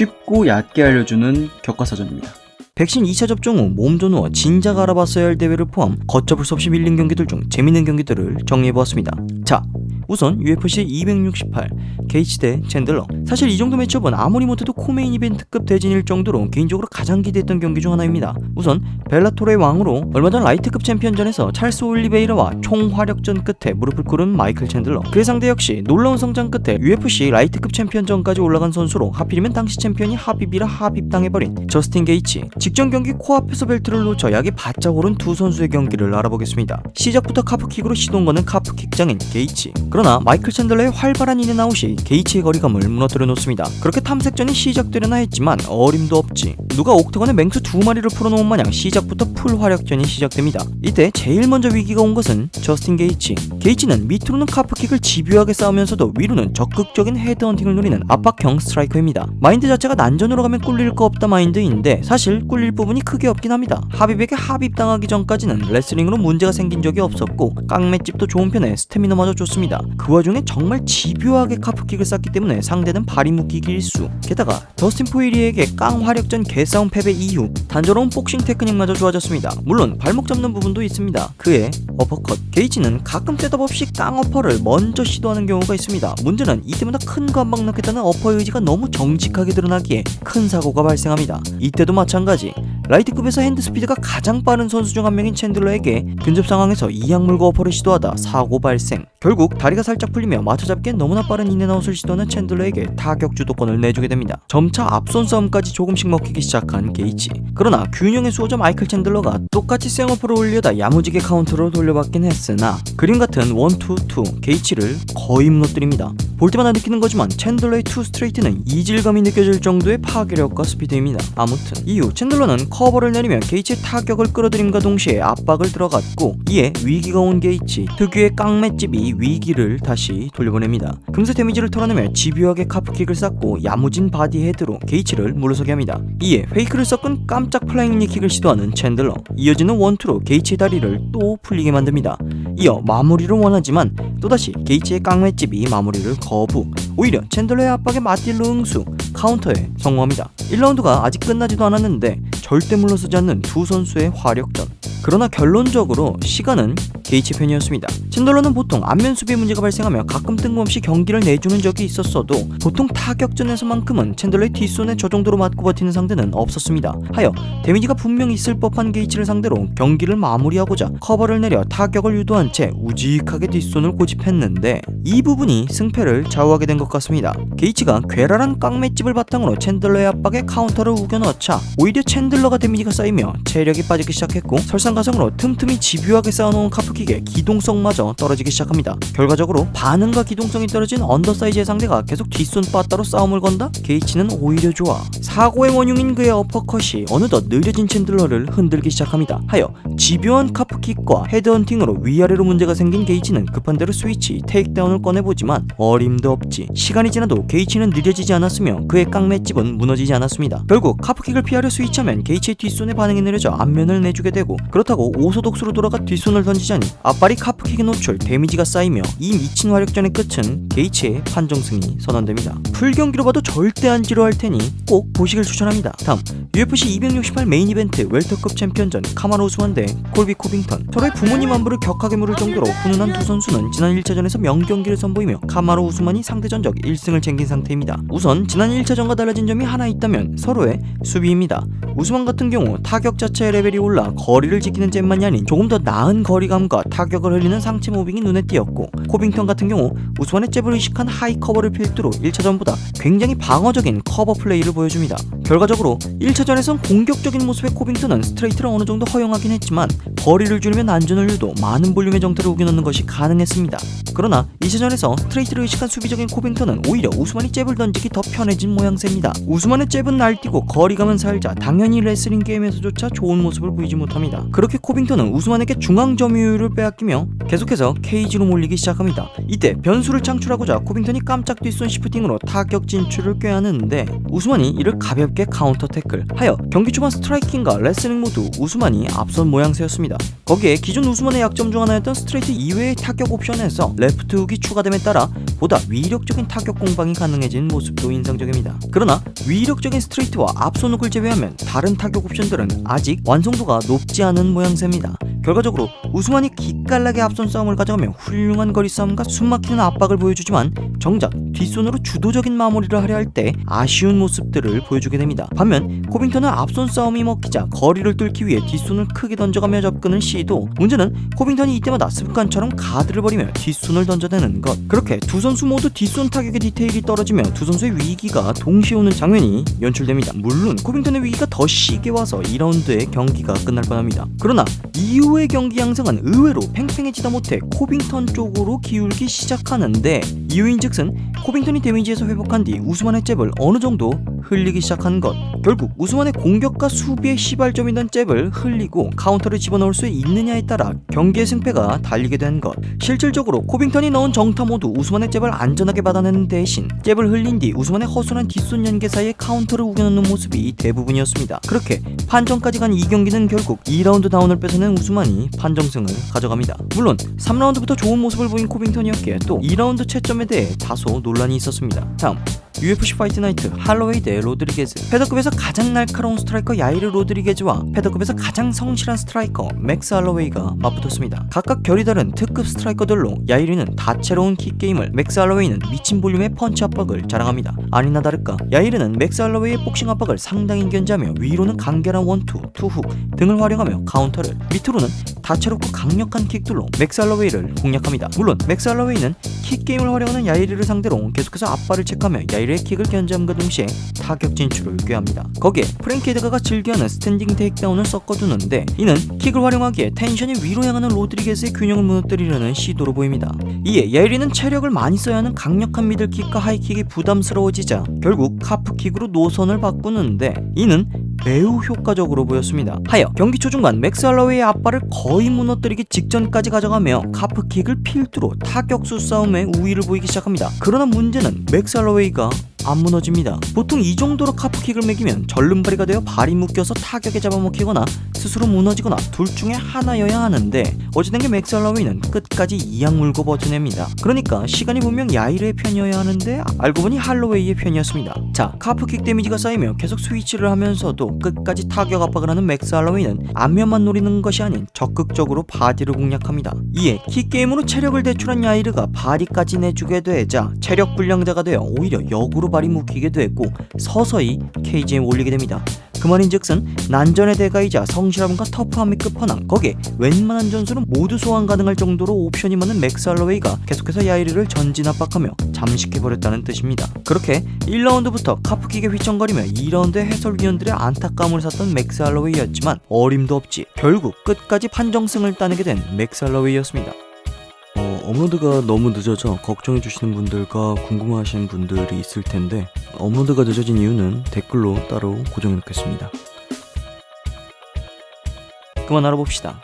쉽고 얕게 알려주는 교과서전입니다. 백신 2차 접종 후 몸 전후와 진작 알아봤어야 할 대회를 포함 걷잡을 수 없이 밀린 경기들 중 재밌는 경기들을 정리해보았습니다. 자, 우선 UFC 268 게이치 대 챈들러. 사실 이 정도 매치업은 아무리 못해도 코메인 이벤트급 대진일 정도로 개인적으로 가장 기대했던 경기 중 하나입니다. 우선 벨라토르의 왕으로 얼마 전 라이트급 챔피언전에서 찰스 올리베이라와 총화력전 끝에 무릎을 꿇은 마이클 챈들러. 그의 상대 역시 놀라운 성장 끝에 UFC 라이트급 챔피언전까지 올라간 선수로 하필이면 당시 챔피언이 하빕이라 하빕당해버린 저스틴 게이치. 직전 경기 코앞에서 벨트를 놓쳐 약이 바짝 오른 두 선수의 경기를 알아보겠습니다. 시작부터 카프킥으로 시동 거는 카프킥 장인 게이치. 그러나 마이클 챈들러의 활발한 인앤아웃이 게이치의 거리감을 무너뜨려 놓습니다. 그렇게 탐색전이 시작되려나 했지만 어림도 없지. 누가 옥타곤에 맹수 두 마리를 풀어놓은 마냥 시작부터 풀 화력전이 시작됩니다. 이때 제일 먼저 위기가 온 것은 저스틴 게이치. 게이치는 밑으로는 카프킥을 집요하게 싸우면서도 위로는 적극적인 헤드헌팅을 노리는 압박형 스트라이커입니다. 마인드 자체가 난전으로 가면 꿀릴 거 없다 마인드인데 사실 꿀릴 부분이 크게 없긴 합니다. 하빕에게 하빕당하기 전까지는 레슬링으로 문제가 생긴 적이 없었고 깡맷집도 좋은 편에 스태미너마저 좋습니다. 그 와중에 정말 집요하게 카프킥을 쐈기 때문에 상대는 발이 묶이기 일수. 게다가 더스틴 포이리에게 깡화력전 개싸움 패배 이후 단조로운 복싱 테크닉마저 좋아졌습니다. 물론 발목 잡는 부분도 있습니다. 그의 어퍼컷. 게이치는 가끔 셋업없이 깡어퍼를 먼저 시도하는 경우가 있습니다. 문제는 이때마다 큰 거 한 방 넣겠다는 어퍼의 의지가 너무 정직하게 드러나기에 큰 사고가 발생합니다. 이때도 마찬가지. 라이트급에서 핸드스피드가 가장 빠른 선수 중 한 명인 챈들러에게 근접 상황에서 이악 물고 어퍼를 시도하다 사고 발생. 결국 다리가 살짝 풀리며 맞춰잡기엔 너무나 빠른 인앤아웃을 시도하는 챈들러에게 타격 주도권을 내주게 됩니다. 점차 앞손 싸움까지 조금씩 먹히기 시작한 게이치. 그러나 균형의 수호자 마이클 챈들러가 똑같이 쌩어퍼를 올려다 야무지게 카운터로 돌려받긴 했으나 그림 같은 1-2-2 게이치를 거의 무너뜨립니다. 볼 때마다 느끼는 거지만 챈들러의 투 스트레이트는 이질감이 느껴질 정도의 파괴력과 스피드입니다. 아무튼 이후 챈들러는 커버를 내리며 게이치의 타격을 끌어들임과 동시에 압박을 들어갔고 이에 위기가 온 게이치. 특유의 깡맷집이 위기를 다시 돌려보냅니다. 금세 데미지를 털어내며 집요하게 카프킥을 쐈고 야무진 바디 헤드로 게이치를 물러서게 합니다. 이에 페이크를 섞은 깜짝 플라잉 니킥을 시도하는 챈들러. 이어지는 원투로 게이치의 다리를 또 풀리게 만듭니다. 이어 마무리를 원하지만 또다시 게이치의 깡맷집이 마무리를 거부. 오히려 챈들러의 압박에 맞딜러 응수. 카운터에 성공합니다. 1라운드가 아직 끝나지도 않았는데 절대 물러서지 않는 두 선수의 화력전. 그러나 결론적으로 시간은 게이치 편이었습니다. 챈들러는 보통 안면 수비에 문제가 발생하며 가끔 뜬금없이 경기를 내주는 적이 있었어도 보통 타격전에서만큼은 챈들러의 뒷손에 저 정도로 맞고 버티는 상대는 없었습니다. 하여 데미지가 분명히 있을 법한 게이치를 상대로 경기를 마무리하고자 커버를 내려 타격을 유도한 채 우직하게 뒷손을 고집했는데 이 부분이 승패를 좌우하게 된 것 같습니다. 게이치가 괴랄한 깡맷집을 바탕으로 챈들러의 압박에 카운터를 우겨넣자 오히려 챈들러가 데미지가 쌓이며 체력이 빠지기 시작했고 설상가상으로 틈틈이 집요하게 쌓아놓은 카프킥의 기동성마저 떨어지기 시작합니다. 결과적으로 반응과 기동성이 떨어진 언더사이즈의 상대가 계속 뒷손 빠따로 싸움을 건다? 게이치는 오히려 좋아. 사고의 원흉인 그의 어퍼컷이 어느덧 느려진 챈들러를 흔들기 시작합니다. 하여 집요한 카프킥과 헤드헌팅으로 위아래로 문제가 생긴 게이치는 급한 대로 스위치 테이크다운을 꺼내보지만 어림도 없지. 시간이 지나도 게이치는 느려지지 않았으며 그의 깡맷집은 무너지지 않았습니다. 결국 카프킥을 피하려 스위치하면 게이치의 뒷손의 반응이 느려져 앞면을 내주게 되고 그렇다고 오소독스로 돌아가 뒷손을 던지자니 앞발이 카프킥에 노출 데미지가 쌓이며 이 미친 화력전의 끝은 게이치의 판정승이 선언됩니다. 풀경기로 봐도 절대 안 지루할 테니 꼭 보시길 추천합니다. 다음 UFC 268 메인 이벤트 웰터급 챔피언전 카마루 우스만 대 콜비 코빙턴. 서로의 부모님 안부를 격하게 물을 정도로 훈훈한 두 선수는 지난 1차전에서 명경기를 선보이며 카마루 우스만이 상대 전적 1승을 챙긴 상태입니다. 우선 지난 1차전과 달라진 점이 하나 있다면 서로의 수비입니다. 우스만 같은 경우 타격 자체의 레벨이 올라 거리를 지키는 잽만이 아닌 조금 더 나은 거리감과 타격을 흘리는 상체 무빙이 눈에 띄었고 코빙턴 같은 경우 우스만의 잽을 의식한 하이 커버를 필두로 1차전보다 굉장히 방어적인 커버 플레이를 보여줍니다. 결과적으로 1차전에선 공격적인 모습의 코빙턴은 스트레이트를 어느 정도 허용하긴 했지만 거리를 줄이며 난전을 유도 많은 볼륨의 정타를 우겨넣는 것이 가능했습니다. 그러나 2차전에서 스트레이트를 의식한 수비적인 코빙턴은 오히려 우스만이 잽을 던지기 더 편해진 모양새입니다. 우스만의 잽은 날뛰고 거리감은 살자 당연히 레슬링 게임에서조차 좋은 모습을 보이지 못합니다. 그렇게 코빙턴은 우스만에게 중앙 점유율을 빼앗기며 계속해서 케이지로 몰리기 시작합니다. 이때 변수를 창출하고자 코빙턴이 깜짝 뒷손 시프팅으로 타격 진출을 꾀하는데 우스만이 이를 가볍게 카운터 태클 하여 경기 초반 스트라이킹과 레슬링 모두 우스만이 앞선 모양새였습니다. 거기에 기존 우스만의 약점 중 하나였던 스트레이트 이외의 타격 옵션에서 레프트 훅이 킥이 추가됨에 따라 보다 위력적인 타격 공방이 가능해진 모습도 인상적입니다. 그러나 위력적인 스트레이트와 앞손 훅을 제외하면 다른 타격 옵션들은 아직 완성도가 높지 않은 모양새입니다. 결과적으로 우스만이 기깔나게 앞손 싸움을 가져가며 훌륭한 거리 싸움과 숨막히는 압박을 보여주지만 정작 뒷손으로 주도적인 마무리를 하려 할 때 아쉬운 모습들을 보여주게 됩니다. 반면 코빙턴은 앞손 싸움이 먹히자 거리를 뚫기 위해 뒷손을 크게 던져가며 접근을 시도. 문제는 코빙턴이 이때마다 습관처럼 가드를 버리며 뒷손을 던져대는 것. 그렇게 두 선수 모두 뒷손 타격의 디테일이 떨어지며 두 선수의 위기가 동시에 오는 장면이 연출됩니다. 물론 코빙턴의 위기가 더 시게 와서 2라운드의 경기가 끝날 뻔합니다. 그러나 이후의 경기 양상은 의외로 팽팽해지다 못해 코빙턴 쪽으로 기울기 시작하는데, 이유인즉슨 코빙턴이 데미지에서 회복한 뒤 우스만의 잽을 어느 정도 흘리기 시작한 것. 결국 우스만의 공격과 수비의 시발점이던 잽을 흘리고 카운터를 집어넣을 수 있느냐에 따라 경기의 승패가 달리게 된 것. 실질적으로 코빙턴이 넣은 정타 모두 우스만의 잽을 안전하게 받아내는 대신 잽을 흘린 뒤 우스만의 허술한 뒷손 연계 사이에 카운터를 우겨넣는 모습이 대부분이었습니다. 그렇게 판정까지 간 이 경기는 결국 2라운드 다운을 뺏어낸 우스만이 판정승을 가져갑니다. 물론 3라운드부터 좋은 모습을 보인 코빙턴이었기에 또 2라운드 채점에 대해 다소 논란이 있었습니다. 다음 UFC 파이트 나이트 할로웨이 대 로드리게즈. 패더급에서 가장 날카로운 스트라이커 야이르 로드리게즈와 패더급에서 가장 성실한 스트라이커 맥스 할로웨이가 맞붙었습니다. 각각 결이 다른 특급 스트라이커들로 야이르는 다채로운 킥게임을, 맥스 할로웨이는 미친 볼륨의 펀치 압박을 자랑합니다. 아니나 다를까 야이르는 맥스 할로웨이의 복싱 압박을 상당히 견제하며 위로는 간결한 원투, 투훅 등을 활용하며 카운터를, 밑으로는 다채롭고 강력한 킥들로 맥스 할로웨이를 공략합니다. 물론 맥스 할로웨이는 킥게임을 활용하는 야이르를 상대로 계속해서 앞발을 체크하며 야이르의 킥을 견제함과 동시에 타격 진출을 꾀합니다. 거기에 프랭키 에드가가 즐겨하는 스탠딩 테이크다운을 섞어두는데, 이는 킥을 활용하기에 텐션이 위로 향하는 로드리게스의 균형을 무너뜨리려는 시도로 보입니다. 이에 야이르는 체력을 많이 써야 하는 강력한 미들킥과 하이킥이 부담스러워지자 결국 카프킥으로 노선을 바꾸는데, 이는 매우 효과적으로 보였습니다. 하여 경기 초중반 맥스 할로웨이의 앞발을 거의 무너뜨리기 직전까지 가져가며 카프킥을 필두로 타격수 싸움에 우위를 보이기 시작합니다. 그러나 문제는 맥스 할로웨이가 안 무너집니다. 보통 이 정도로 카프킥을 매기면 절름발이가 되어 발이 묶여서 타격에 잡아먹히거나 스스로 무너지거나 둘 중에 하나여야 하는데, 어찌된 게 맥스 할로웨이는 끝까지 이악 물고 버텨냅니다. 그러니까 시간이 분명 야이르의 편이어야 하는데 알고 보니 할로웨이의 편이었습니다. 자, 카프킥 데미지가 쌓이며 계속 스위치를 하면서도 끝까지 타격 압박을 하는 맥스 할로웨이는 안면만 노리는 것이 아닌 적극적으로 바디를 공략합니다. 이에 킥게임으로 체력을 대출한 야이르가 바디까지 내주게 되자 체력 불량자가 되어 오히려 역으로 발이 묶이게 됐고 서서히 케이지에 올리게 됩니다. 그 말인즉슨 난전의 대가이자 성실함과 터프함의 끝판왕, 거기에 웬만한 전술은 모두 소환 가능할 정도로 옵션이 많은 맥스 할로웨이가 계속해서 야이르를 전진 압박하며 잠식해버렸다는 뜻입니다. 그렇게 1라운드부터 카프킥에 휘청거리며 2라운드의 해설위원들의 안타까움을 샀던 맥스 할로웨이였지만 어림도 없지 결국 끝까지 판정승을 따내게 된 맥스 할로웨이였습니다. 업로드가 너무 늦어져 걱정해주시는 분들과 궁금해하시는 분들이 있을 텐데, 업로드가 늦어진 이유는 댓글로 따로 고정해놓겠습니다. 그만 알아봅시다.